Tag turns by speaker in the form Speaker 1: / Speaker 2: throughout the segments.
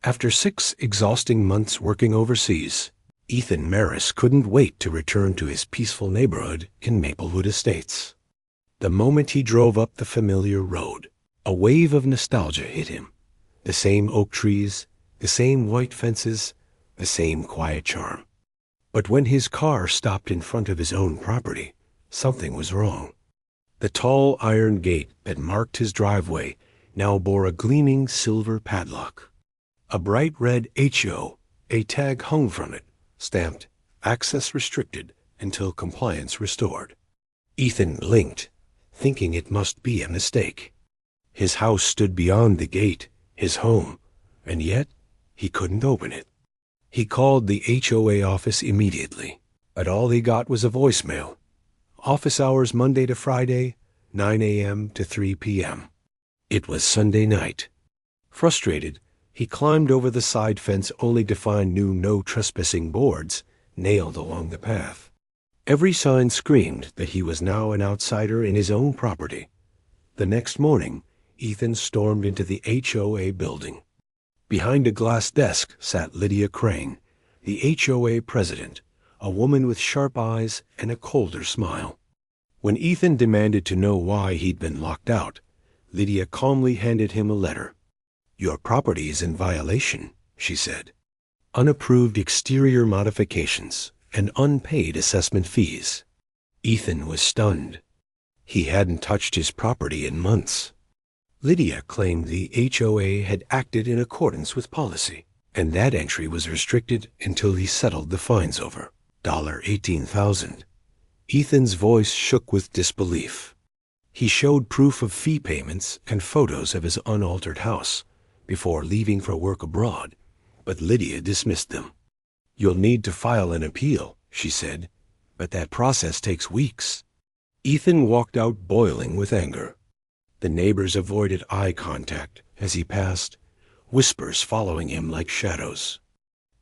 Speaker 1: After 6 exhausting months working overseas, Ethan Maris couldn't wait to return to his peaceful neighborhood in Maplewood Estates. The moment he drove up the familiar road, a wave of nostalgia hit him. The same oak trees, the same white fences, the same quiet charm. But when his car stopped in front of his own property, something was wrong. The tall iron gate that marked his driveway now bore a gleaming silver padlock. A bright red HOA tag hung from it, stamped "Access Restricted until Compliance Restored." Ethan blinked, thinking it must be a mistake. His house stood beyond the gate, his home, and yet he couldn't open it. He called the HOA office immediately, but all he got was a voicemail. Office hours Monday to Friday, 9 a.m. to 3 p.m. It was Sunday night. Frustrated, he climbed over the side fence only to find new no trespassing boards nailed along the path. Every sign screamed that he was now an outsider in his own property. The next morning, Ethan stormed into the HOA building. Behind a glass desk sat Lydia Crane, the HOA president, a woman with sharp eyes and a colder smile. When Ethan demanded to know why he'd been locked out, Lydia calmly handed him a letter. "Your property is in violation," she said. "Unapproved exterior modifications and unpaid assessment fees." Ethan was stunned. He hadn't touched his property in months. Lydia claimed the HOA had acted in accordance with policy, and that entry was restricted until he settled the fines over $18,000. Ethan's voice shook with disbelief. He showed proof of fee payments and photos of his unaltered house before leaving for work abroad, but Lydia dismissed them. "You'll need to file an appeal," she said, "but that process takes weeks." Ethan walked out boiling with anger. The neighbors avoided eye contact as he passed, whispers following him like shadows.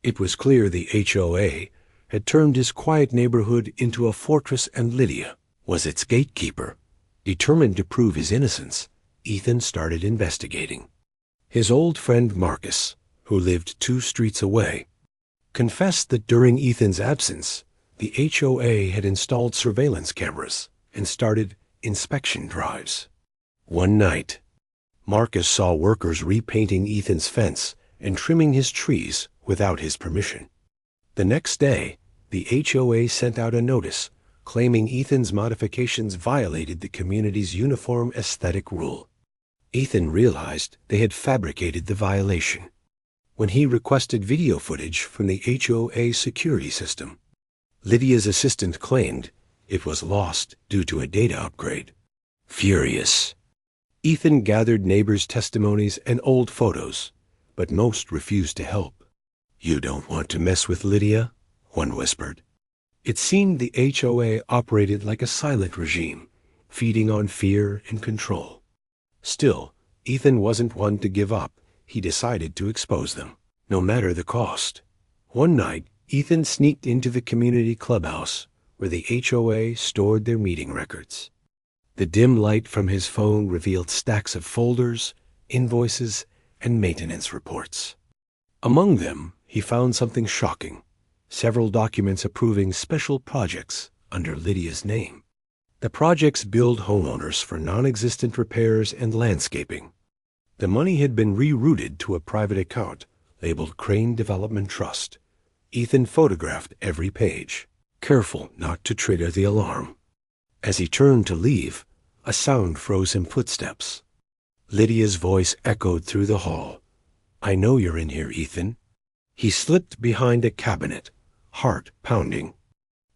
Speaker 1: It was clear the HOA had turned his quiet neighborhood into a fortress, and Lydia was its gatekeeper. Determined to prove his innocence, Ethan started investigating. His old friend Marcus, who lived 2 streets away, confessed that during Ethan's absence, the HOA had installed surveillance cameras and started inspection drives. One night, Marcus saw workers repainting Ethan's fence and trimming his trees without his permission. The next day, the HOA sent out a notice claiming Ethan's modifications violated the community's uniform aesthetic rule. Ethan realized they had fabricated the violation. When he requested video footage from the HOA security system, Lydia's assistant claimed it was lost due to a data upgrade. Furious, Ethan gathered neighbors' testimonies and old photos, but most refused to help. "You don't want to mess with Lydia?" one whispered. It seemed the HOA operated like a silent regime, feeding on fear and control. Still, Ethan wasn't one to give up. He decided to expose them, no matter the cost. One night, Ethan sneaked into the community clubhouse where the HOA stored their meeting records. The dim light from his phone revealed stacks of folders, invoices, and maintenance reports. Among them, he found something shocking: several documents approving special projects under Lydia's name. The projects billed homeowners for non-existent repairs and landscaping. The money had been rerouted to a private account labeled Crane Development Trust. Ethan photographed every page, careful not to trigger the alarm. As he turned to leave, a sound froze him footsteps. Lydia's voice echoed through the hall. "I know you're in here, Ethan." He slipped behind a cabinet, heart pounding.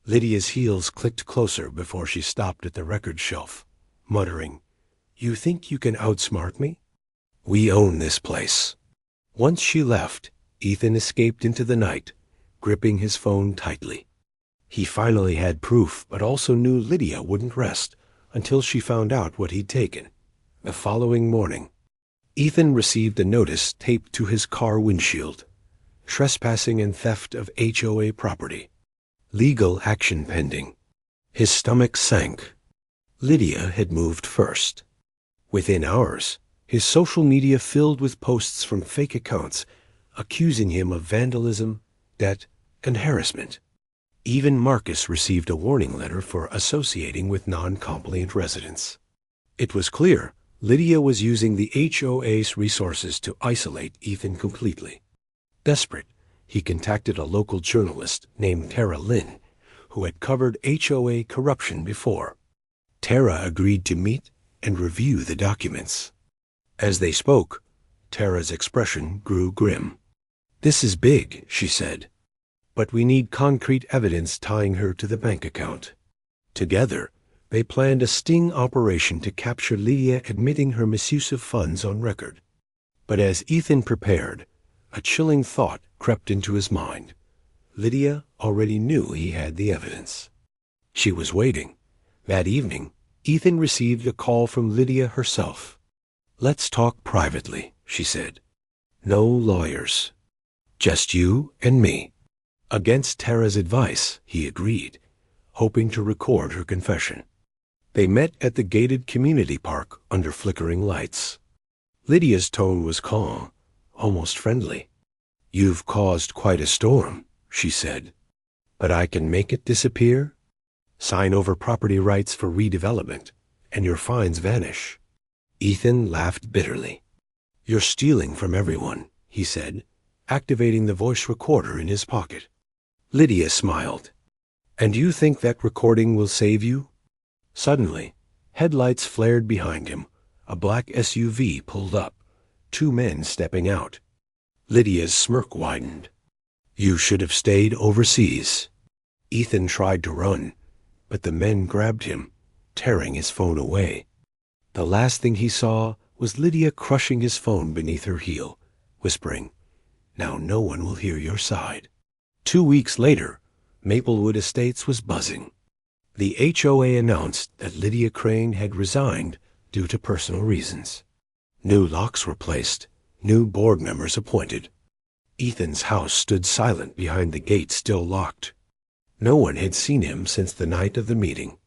Speaker 1: Lydia's heels clicked closer before she stopped at the record shelf, muttering, "You think you can outsmart me? We own this place." Once she left, Ethan escaped into the night, gripping his phone tightly. He finally had proof, but also knew Lydia wouldn't rest until she found out what he'd taken. The following morning, Ethan received a notice taped to his car windshield: trespassing and theft of HOA property. Legal action pending. His stomach sank. Lydia had moved first. Within hours, his social media filled with posts from fake accounts accusing him of vandalism, debt, and harassment. Even Marcus received a warning letter for associating with non-compliant residents. It was clear Lydia was using the HOA's resources to isolate Ethan completely. Desperate, he contacted a local journalist named Tara Lynn, who had covered HOA corruption before. Tara agreed to meet and review the documents. As they spoke, Tara's expression grew grim. "This is big," she said, "but we need concrete evidence tying her to the bank account." Together, they planned a sting operation to capture Lydia admitting her misuse of funds on record. But as Ethan prepared, a chilling thought crept into his mind. Lydia already knew he had the evidence. She was waiting. That evening, Ethan received a call from Lydia herself. "Let's talk privately," she said. "No lawyers. Just you and me." Against Tara's advice, he agreed, hoping to record her confession. They met at the gated community park under flickering lights. Lydia's tone was calm, almost friendly. "You've caused quite a storm," she said. "But I can make it disappear. Sign over property rights for redevelopment, and your fines vanish." Ethan laughed bitterly. "You're stealing from everyone," he said, activating the voice recorder in his pocket. Lydia smiled. "And you think that recording will save you?" Suddenly, headlights flared behind him. A black SUV pulled up, 2 men stepping out. Lydia's smirk widened. "You should have stayed overseas." Ethan tried to run, but the men grabbed him, tearing his phone away. The last thing he saw was Lydia crushing his phone beneath her heel, whispering, "Now no one will hear your side." 2 weeks later, Maplewood Estates was buzzing. The HOA announced that Lydia Crane had resigned due to personal reasons. New locks were placed, new board members appointed. Ethan's house stood silent behind the gate still locked. No one had seen him since the night of the meeting.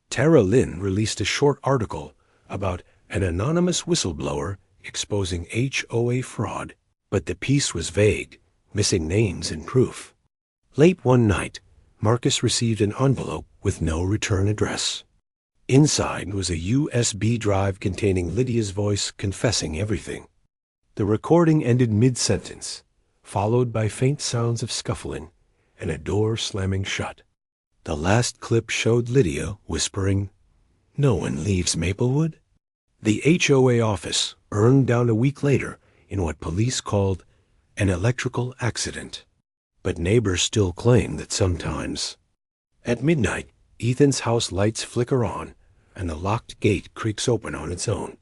Speaker 1: Tara Lynn released a short article about an anonymous whistleblower exposing HOA fraud, but the piece was vague, missing names and proof. Late one night, Marcus received an envelope with no return address. Inside was a USB drive containing Lydia's voice confessing everything. The recording ended mid-sentence, followed by faint sounds of scuffling and a door slamming shut. The last clip showed Lydia whispering, "No one leaves Maplewood." The HOA office burned down a week later in what police called an electrical accident. But neighbors still claim that sometimes. At midnight, Ethan's house lights flicker on, and the locked gate creaks open on its own.